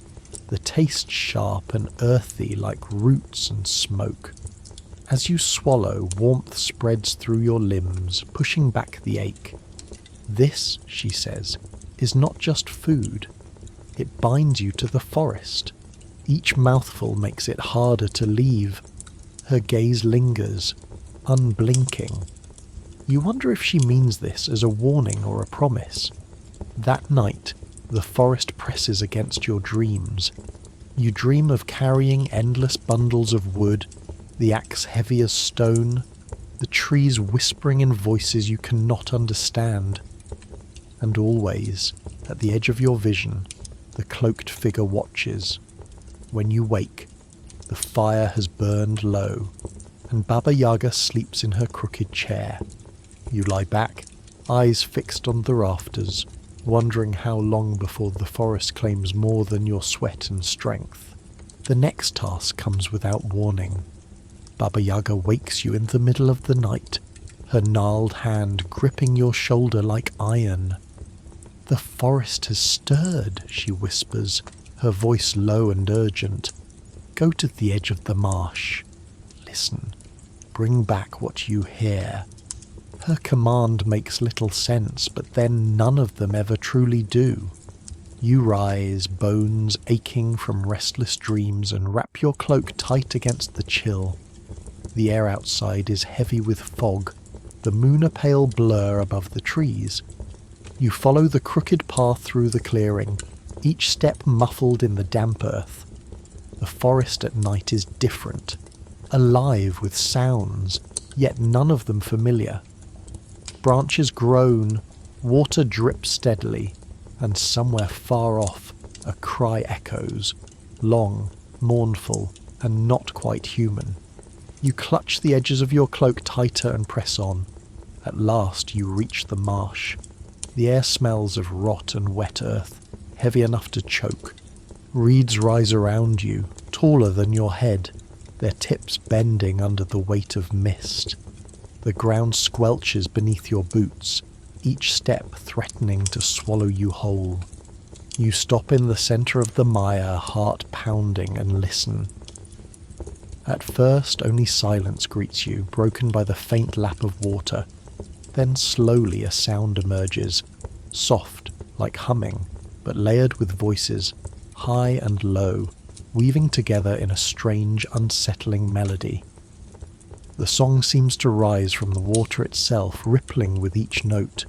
the taste sharp and earthy like roots and smoke. As you swallow, warmth spreads through your limbs, pushing back the ache. "This," she says, "is not just food. It binds you to the forest. Each mouthful makes it harder to leave." Her gaze lingers, unblinking. You wonder if she means this as a warning or a promise. That night, the forest presses against your dreams. You dream of carrying endless bundles of wood, the axe heavy as stone, the trees whispering in voices you cannot understand. And always, at the edge of your vision, the cloaked figure watches. When you wake, the fire has burned low, and Baba Yaga sleeps in her crooked chair. You lie back, eyes fixed on the rafters, wondering how long before the forest claims more than your sweat and strength. The next task comes without warning. Baba Yaga wakes you in the middle of the night, her gnarled hand gripping your shoulder like iron. "The forest has stirred," she whispers, her voice low and urgent. "Go to the edge of the marsh. Listen. Bring back what you hear." Her command makes little sense, but then none of them ever truly do. You rise, bones aching from restless dreams, and wrap your cloak tight against the chill. The air outside is heavy with fog, the moon a pale blur above the trees. You follow the crooked path through the clearing, each step muffled in the damp earth. The forest at night is different, alive with sounds, yet none of them familiar. Branches groan, water drips steadily, and somewhere far off a cry echoes, long, mournful, and not quite human. You clutch the edges of your cloak tighter and press on. At last you reach the marsh. The air smells of rot and wet earth, heavy enough to choke. Reeds rise around you, taller than your head, their tips bending under the weight of mist. The ground squelches beneath your boots, each step threatening to swallow you whole. You stop in the centre of the mire, heart pounding, and listen. At first only silence greets you, broken by the faint lap of water. Then slowly a sound emerges, soft, like humming, but layered with voices, high and low, weaving together in a strange, unsettling melody. The song seems to rise from the water itself, rippling with each note.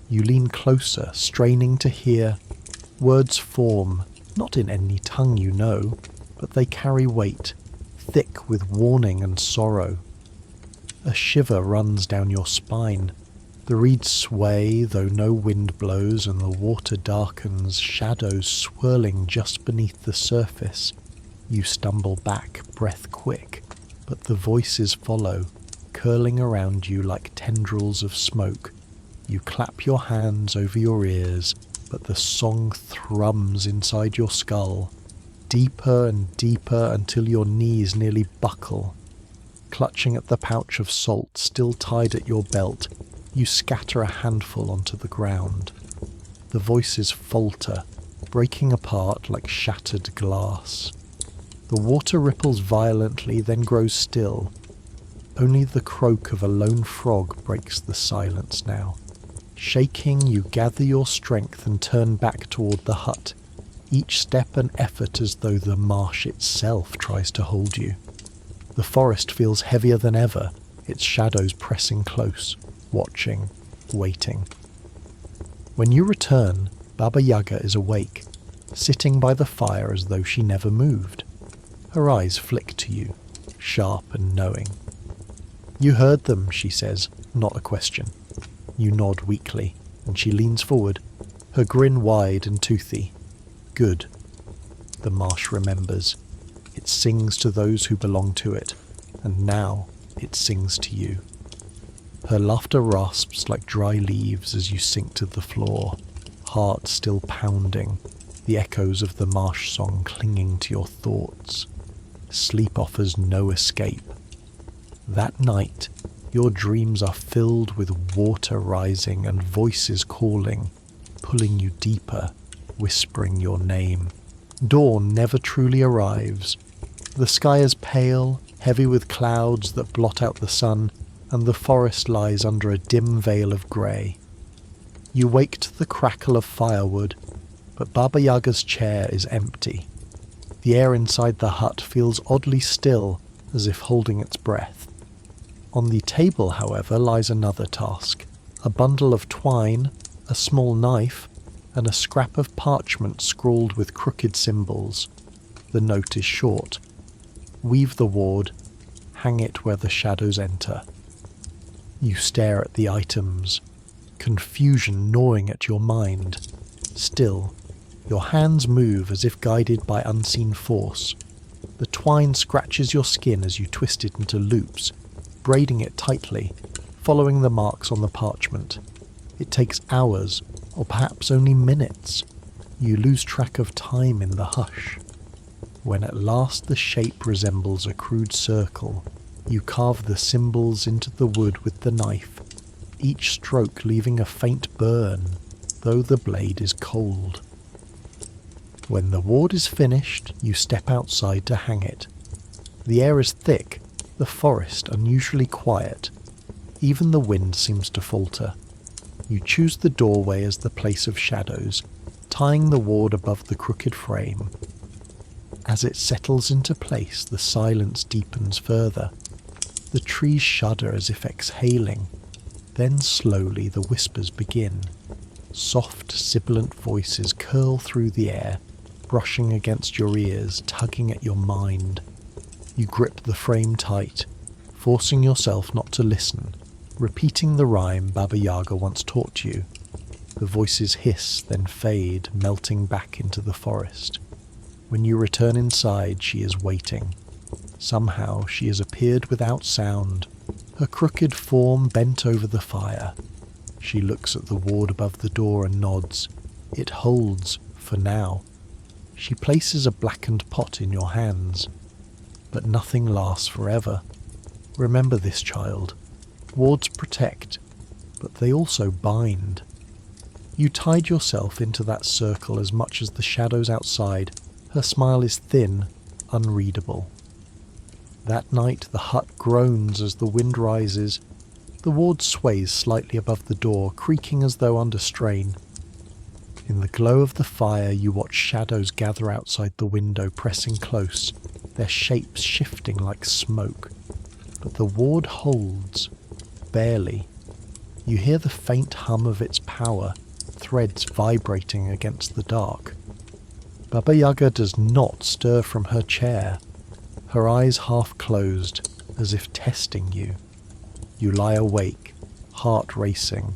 You lean closer, straining to hear. Words form, not in any tongue you know, but they carry weight, thick with warning and sorrow. A shiver runs down your spine. The reeds sway, though no wind blows, and the water darkens, shadows swirling just beneath the surface. You stumble back, breath quick, but the voices follow, curling around you like tendrils of smoke. You clap your hands over your ears, but the song thrums inside your skull, deeper and deeper until your knees nearly buckle. Clutching at the pouch of salt still tied at your belt, you scatter a handful onto the ground. The voices falter, breaking apart like shattered glass. The water ripples violently, then grows still. Only the croak of a lone frog breaks the silence now. Shaking, you gather your strength and turn back toward the hut, each step an effort as though the marsh itself tries to hold you. The forest feels heavier than ever, its shadows pressing close, watching, waiting. When you return, Baba Yaga is awake, sitting by the fire as though she never moved. Her eyes flick to you, sharp and knowing. "You heard them," she says, not a question. You nod weakly, and she leans forward, her grin wide and toothy. "Good." The marsh remembers. It sings to those who belong to it, and now it sings to you. Her laughter rasps like dry leaves as you sink to the floor, heart still pounding, the echoes of the marsh song clinging to your thoughts. Sleep offers no escape. That night, your dreams are filled with water rising and voices calling, pulling you deeper, whispering your name. Dawn never truly arrives. The sky is pale, heavy with clouds that blot out the sun, and the forest lies under a dim veil of grey. You wake to the crackle of firewood, but Baba Yaga's chair is empty. The air inside the hut feels oddly still, as if holding its breath. On the table, however, lies another task. A bundle of twine, a small knife, and a scrap of parchment scrawled with crooked symbols. The note is short. Weave the ward, hang it where the shadows enter. You stare at the items, confusion gnawing at your mind. Still, your hands move as if guided by unseen force. The twine scratches your skin as you twist it into loops, braiding it tightly, following the marks on the parchment. It takes hours, or perhaps only minutes. You lose track of time in the hush. When at last the shape resembles a crude circle, you carve the symbols into the wood with the knife, each stroke leaving a faint burn, though the blade is cold. When the ward is finished, you step outside to hang it. The air is thick, the forest unusually quiet. Even the wind seems to falter. You choose the doorway as the place of shadows, tying the ward above the crooked frame. As it settles into place, the silence deepens further. The trees shudder as if exhaling. Then slowly the whispers begin. Soft, sibilant voices curl through the air, brushing against your ears, tugging at your mind. You grip the frame tight, forcing yourself not to listen, repeating the rhyme Baba Yaga once taught you. The voices hiss, then fade, melting back into the forest. When you return inside, she is waiting. Somehow she has appeared without sound, her crooked form bent over the fire. She looks at the ward above the door and nods. It holds, for now. She places a blackened pot in your hands. But nothing lasts forever. Remember this, child. Wards protect, but they also bind. You tied yourself into that circle as much as the shadows outside. Her smile is thin, unreadable. That night the hut groans as the wind rises. The ward sways slightly above the door, creaking as though under strain. In the glow of the fire you watch shadows gather outside the window, pressing close, their shapes shifting like smoke. But the ward holds, barely. You hear the faint hum of its power, threads vibrating against the dark. Baba Yaga does not stir from her chair, her eyes half closed, as if testing you. You lie awake, heart racing,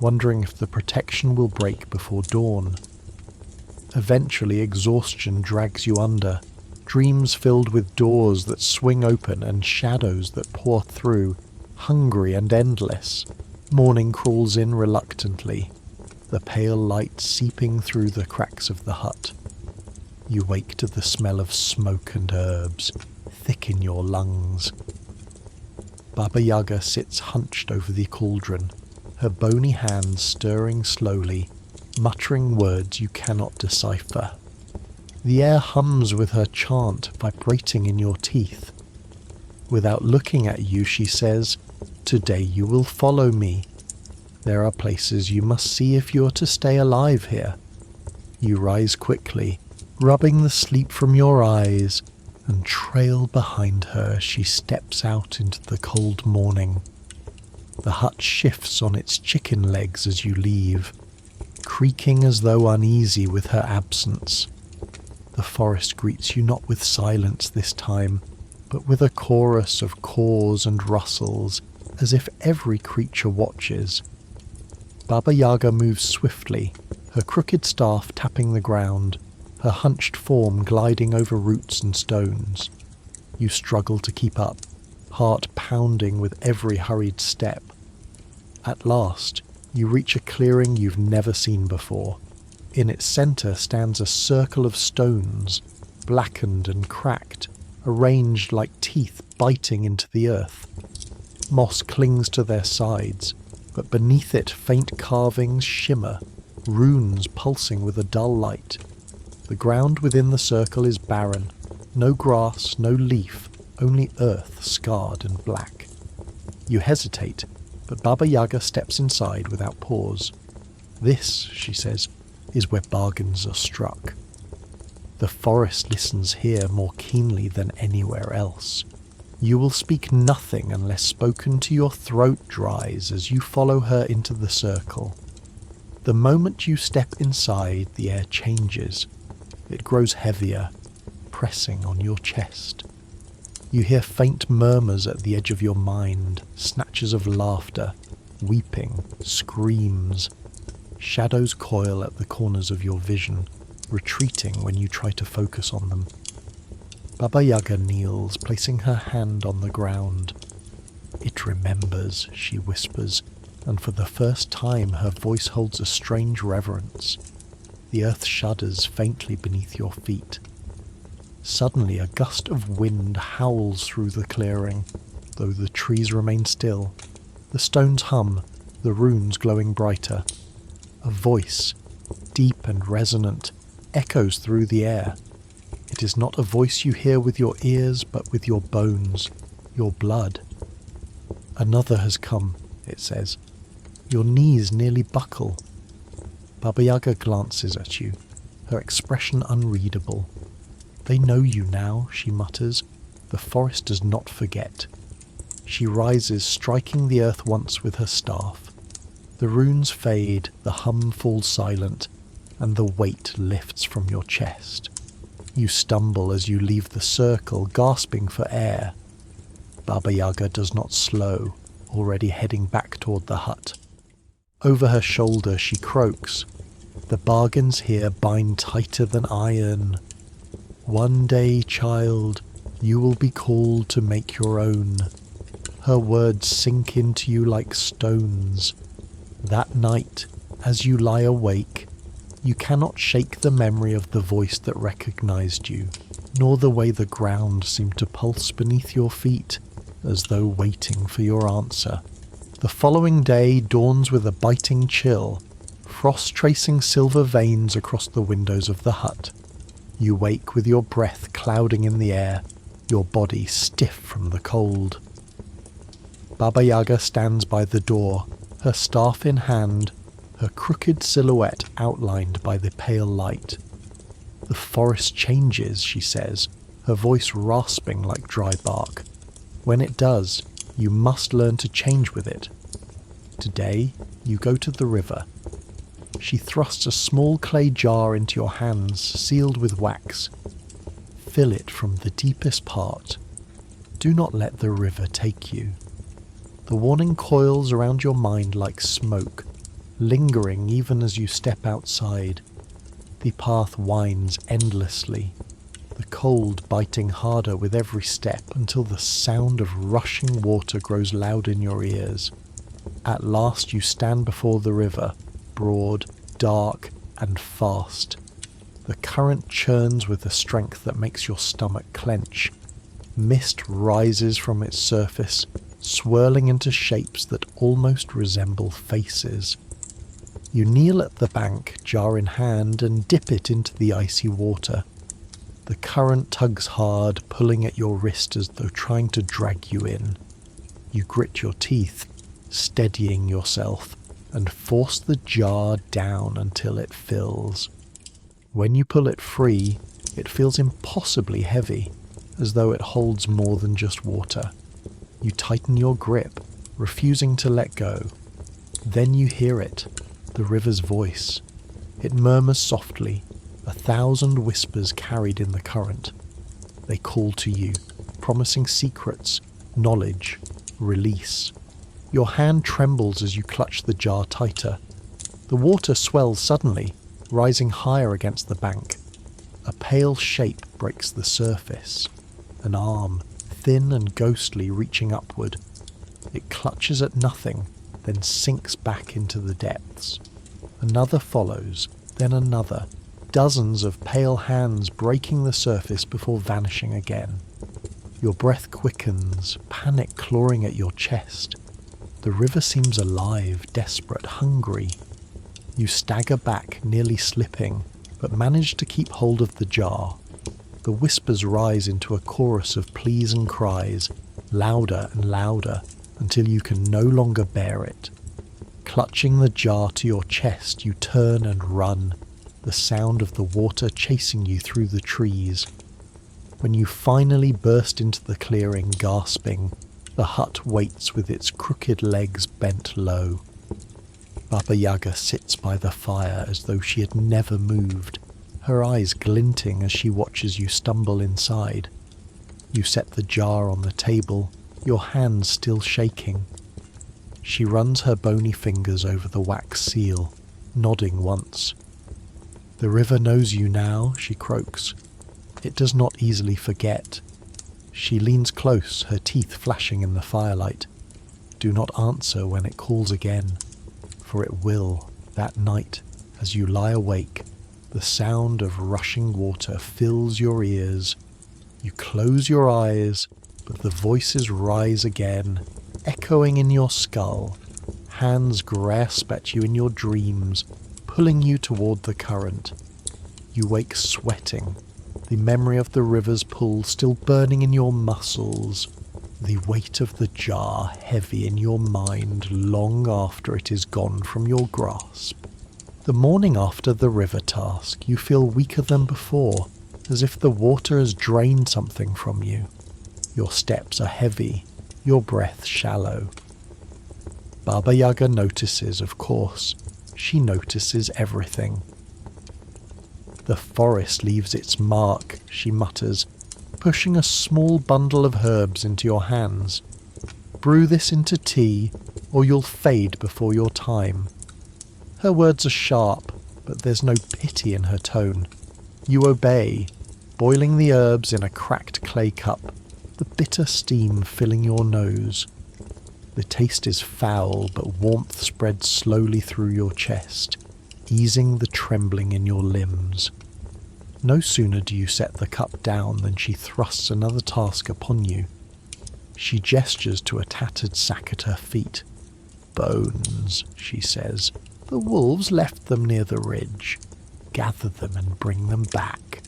wondering if the protection will break before dawn. Eventually exhaustion drags you under, dreams filled with doors that swing open and shadows that pour through, hungry and endless. Morning crawls in reluctantly, the pale light seeping through the cracks of the hut. You wake to the smell of smoke and herbs, thick in your lungs. Baba Yaga sits hunched over the cauldron, her bony hands stirring slowly, muttering words you cannot decipher. The air hums with her chant vibrating in your teeth. Without looking at you, she says, "Today you will follow me. There are places you must see if you are to stay alive here." You rise quickly, rubbing the sleep from your eyes, and trail behind her as she steps out into the cold morning. The hut shifts on its chicken legs as you leave, creaking as though uneasy with her absence. The forest greets you not with silence this time, but with a chorus of caws and rustles, as if every creature watches. Baba Yaga moves swiftly, her crooked staff tapping the ground, her hunched form gliding over roots and stones. You struggle to keep up, heart pounding with every hurried step. At last, you reach a clearing you've never seen before. In its centre stands a circle of stones, blackened and cracked, arranged like teeth biting into the earth. Moss clings to their sides, but beneath it faint carvings shimmer, runes pulsing with a dull light. The ground within the circle is barren, no grass, no leaf, only earth scarred and black. You hesitate, but Baba Yaga steps inside without pause. "This," she says, "is where bargains are struck." The forest listens here more keenly than anywhere else. You will speak nothing unless spoken to your throat dries as you follow her into the circle. The moment you step inside, the air changes. It grows heavier, pressing on your chest. You hear faint murmurs at the edge of your mind, snatches of laughter, weeping, screams. Shadows coil at the corners of your vision, retreating when you try to focus on them. Baba Yaga kneels, placing her hand on the ground. "It remembers," she whispers, and for the first time her voice holds a strange reverence. The earth shudders faintly beneath your feet. Suddenly a gust of wind howls through the clearing, though the trees remain still. The stones hum, the runes glowing brighter. A voice, deep and resonant, echoes through the air. It is not a voice you hear with your ears, but with your bones, your blood. "Another has come," it says. Your knees nearly buckle. Baba Yaga glances at you, her expression unreadable. "They know you now," she mutters. "The forest does not forget." She rises, striking the earth once with her staff. The runes fade, the hum falls silent, and the weight lifts from your chest. You stumble as you leave the circle, gasping for air. Baba Yaga does not slow, already heading back toward the hut. Over her shoulder she croaks, "The bargains here bind tighter than iron." One day, child, you will be called to make your own. Her words sink into you like stones. That night, as you lie awake, you cannot shake the memory of the voice that recognized you, nor the way the ground seemed to pulse beneath your feet, as though waiting for your answer. The following day dawns with a biting chill, frost tracing silver veins across the windows of the hut. You wake with your breath clouding in the air, your body stiff from the cold. Baba Yaga stands by the door, her staff in hand, her crooked silhouette outlined by the pale light. The forest changes, she says, her voice rasping like dry bark. When it does, you must learn to change with it. Today, you go to the river. She thrusts a small clay jar into your hands, sealed with wax. Fill it from the deepest part. Do not let the river take you. The warning coils around your mind like smoke, lingering even as you step outside. The path winds endlessly, the cold biting harder with every step until the sound of rushing water grows loud in your ears. At last you stand before the river, broad, dark, and fast. The current churns with a strength that makes your stomach clench. Mist rises from its surface, swirling into shapes that almost resemble faces. You kneel at the bank, jar in hand, and dip it into the icy water. The current tugs hard, pulling at your wrist as though trying to drag you in. You grit your teeth, steadying yourself, and force the jar down until it fills. When you pull it free, it feels impossibly heavy, as though it holds more than just water. You tighten your grip, refusing to let go. Then you hear it, the river's voice. It murmurs softly, 1,000 whispers carried in the current. They call to you, promising secrets, knowledge, release. Your hand trembles as you clutch the jar tighter. The water swells suddenly, rising higher against the bank. A pale shape breaks the surface. An arm, thin and ghostly, reaching upward. It clutches at nothing, then sinks back into the depths. Another follows, then another, dozens of pale hands breaking the surface before vanishing again. Your breath quickens, panic clawing at your chest. The river seems alive, desperate, hungry. You stagger back, nearly slipping, but manage to keep hold of the jar. The whispers rise into a chorus of pleas and cries, louder and louder, until you can no longer bear it. Clutching the jar to your chest, you turn and run, the sound of the water chasing you through the trees. When you finally burst into the clearing, gasping, the hut waits with its crooked legs bent low. Baba Yaga sits by the fire as though she had never moved, her eyes glinting as she watches you stumble inside. You set the jar on the table, your hands still shaking. She runs her bony fingers over the wax seal, nodding once. "The river knows you now," she croaks. "It does not easily forget." She leans close, her teeth flashing in the firelight. Do not answer when it calls again, for it will, that night, as you lie awake. The sound of rushing water fills your ears. You close your eyes, but the voices rise again, echoing in your skull. Hands grasp at you in your dreams, pulling you toward the current. You wake sweating, the memory of the river's pull still burning in your muscles, the weight of the jar heavy in your mind long after it is gone from your grasp. The morning after the river task, you feel weaker than before, as if the water has drained something from you. Your steps are heavy, your breath shallow. Baba Yaga notices, of course. She notices everything. "The forest leaves its mark," she mutters, pushing a small bundle of herbs into your hands. "Brew this into tea, or you'll fade before your time." Her words are sharp, but there's no pity in her tone. You obey, boiling the herbs in a cracked clay cup, the bitter steam filling your nose. The taste is foul, but warmth spreads slowly through your chest, easing the trembling in your limbs. No sooner do you set the cup down than she thrusts another task upon you. She gestures to a tattered sack at her feet. "Bones," she says. "The wolves left them near the ridge. Gather them and bring them back."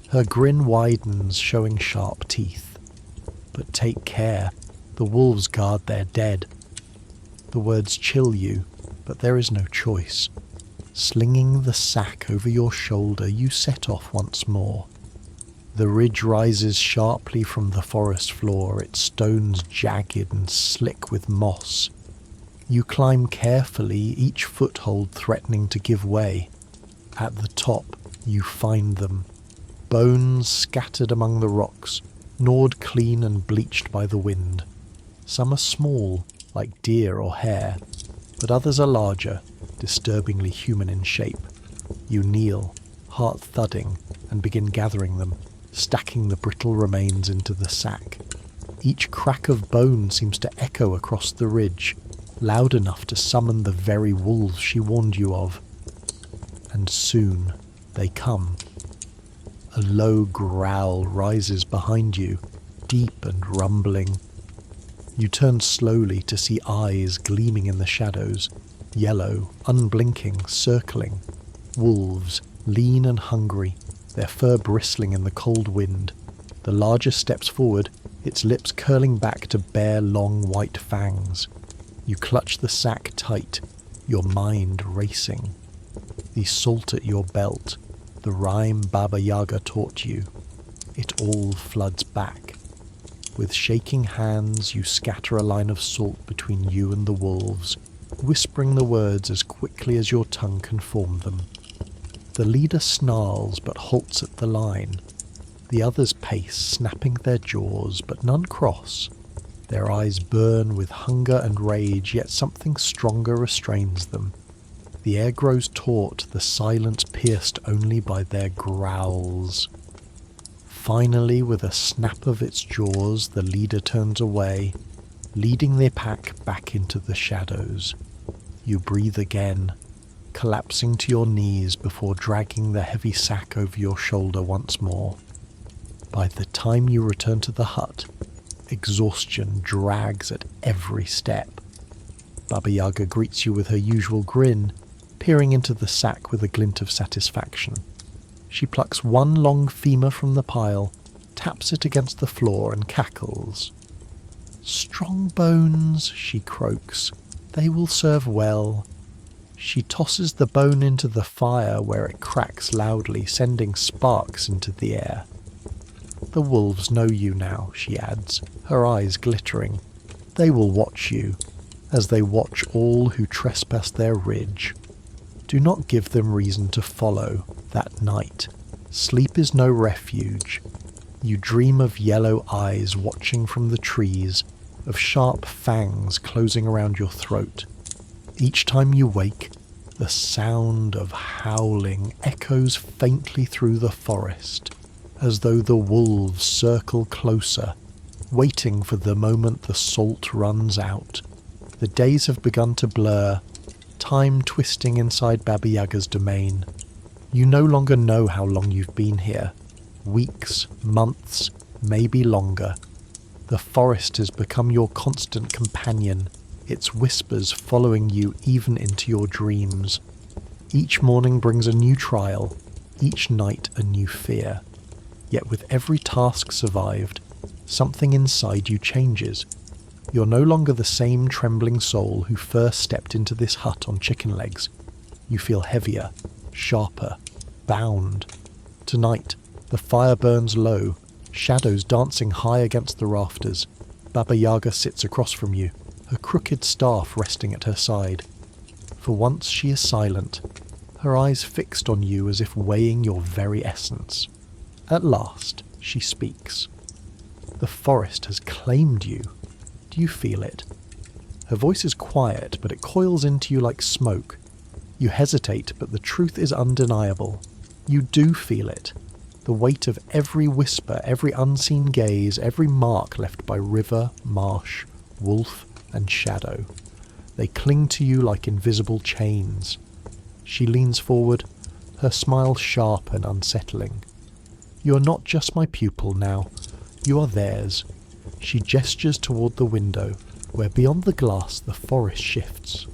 Her grin widens, showing sharp teeth. "But take care, the wolves guard their dead." The words chill you, but there is no choice. Slinging the sack over your shoulder, you set off once more. The ridge rises sharply from the forest floor, its stones jagged and slick with moss. You climb carefully, each foothold threatening to give way. At the top, you find them. Bones scattered among the rocks, gnawed clean and bleached by the wind. Some are small, like deer or hare, but others are larger, disturbingly human in shape. You kneel, heart thudding, and begin gathering them, stacking the brittle remains into the sack. Each crack of bone seems to echo across the ridge, loud enough to summon the very wolves she warned you of. And soon they come. A low growl rises behind you, deep and rumbling. You turn slowly to see eyes gleaming in the shadows, yellow, unblinking, circling. Wolves, lean and hungry, their fur bristling in the cold wind. The larger steps forward, its lips curling back to bare long white fangs. You clutch the sack tight, your mind racing. The salt at your belt, the rhyme Baba Yaga taught you. It all floods back. With shaking hands, you scatter a line of salt between you and the wolves, whispering the words as quickly as your tongue can form them. The leader snarls but halts at the line. The others pace, snapping their jaws, but none cross. Their eyes burn with hunger and rage, yet something stronger restrains them. The air grows taut, the silence pierced only by their growls. Finally, with a snap of its jaws, the leader turns away, leading their pack back into the shadows. You breathe again, collapsing to your knees before dragging the heavy sack over your shoulder once more. By the time you return to the hut, exhaustion drags at every step. Baba Yaga greets you with her usual grin, peering into the sack with a glint of satisfaction. She plucks one long femur from the pile, taps it against the floor and cackles. "Strong bones," she croaks. "They will serve well." She tosses the bone into the fire where it cracks loudly, sending sparks into the air. "The wolves know you now," she adds, her eyes glittering. "They will watch you, as they watch all who trespass their ridge. Do not give them reason to follow that night. Sleep is no refuge. You dream of yellow eyes watching from the trees, of sharp fangs closing around your throat. Each time you wake, the sound of howling echoes faintly through the forest, as though the wolves circle closer, waiting for the moment the salt runs out. The days have begun to blur, time twisting inside Baba Yaga's domain. You no longer know how long you've been here. Weeks, months, maybe longer. The forest has become your constant companion, its whispers following you even into your dreams. Each morning brings a new trial, each night a new fear. Yet with every task survived, something inside you changes. You're no longer the same trembling soul who first stepped into this hut on chicken legs. You feel heavier, sharper, bound. Tonight, the fire burns low, shadows dancing high against the rafters. Baba Yaga sits across from you, her crooked staff resting at her side. For once she is silent, her eyes fixed on you as if weighing your very essence. At last, she speaks. "The forest has claimed you. Do you feel it?" Her voice is quiet, but it coils into you like smoke. You hesitate, but the truth is undeniable. You do feel it. The the weight of every whisper, every unseen gaze, every mark left by river, marsh, wolf, and shadow. They cling to you like invisible chains. She leans forward, her smile sharp and unsettling. You are not just my pupil now, you are theirs. She gestures toward the window, where beyond the glass the forest shifts.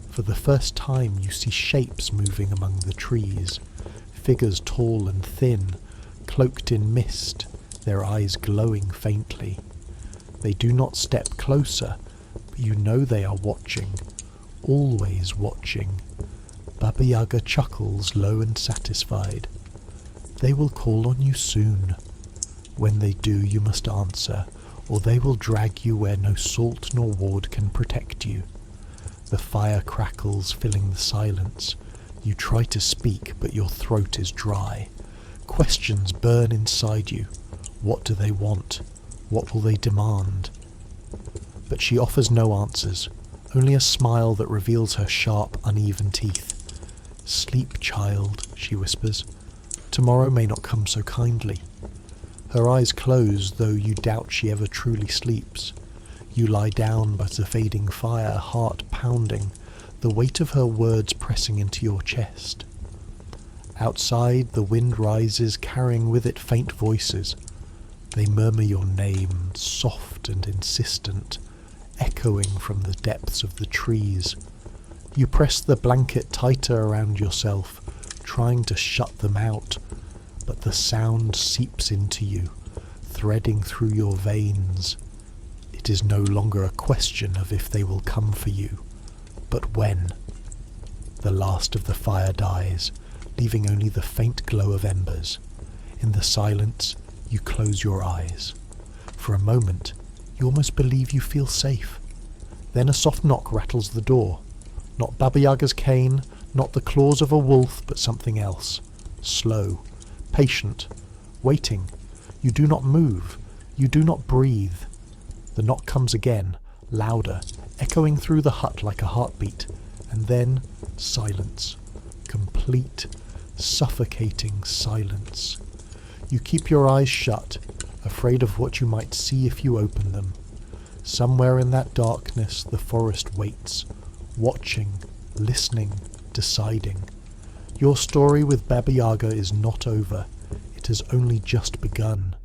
For the first time you see shapes moving among the trees, figures tall and thin, cloaked in mist, their eyes glowing faintly. They do not step closer, but you know they are watching, always watching. Baba Yaga chuckles low and satisfied. They will call on you soon. When they do, you must answer, or they will drag you where no salt nor ward can protect you. The fire crackles, filling the silence. You try to speak, but your throat is dry. Questions burn inside you. What do they want? What will they demand? But she offers no answers, only a smile that reveals her sharp, uneven teeth. "Sleep, child," she whispers. "Tomorrow may not come so kindly." Her eyes close, though you doubt she ever truly sleeps. You lie down by the fading fire, heart pounding, the weight of her words pressing into your chest. Outside, the wind rises, carrying with it faint voices. They murmur your name, soft and insistent, echoing from the depths of the trees. You press the blanket tighter around yourself, trying to shut them out, but the sound seeps into you, threading through your veins. It is no longer a question of if they will come for you, but when. The last of the fire dies, leaving only the faint glow of embers. In the silence, you close your eyes. For a moment, you almost believe you feel safe. Then a soft knock rattles the door. Not Baba Yaga's cane, not the claws of a wolf, but something else. Slow, patient, waiting. You do not move. You do not breathe. The knock comes again, louder, echoing through the hut like a heartbeat. And then silence. Complete, suffocating silence. You keep your eyes shut, afraid of what you might see if you open them. Somewhere in that darkness the forest waits, watching, listening, deciding. Your story with Baba Yaga is not over. It has only just begun.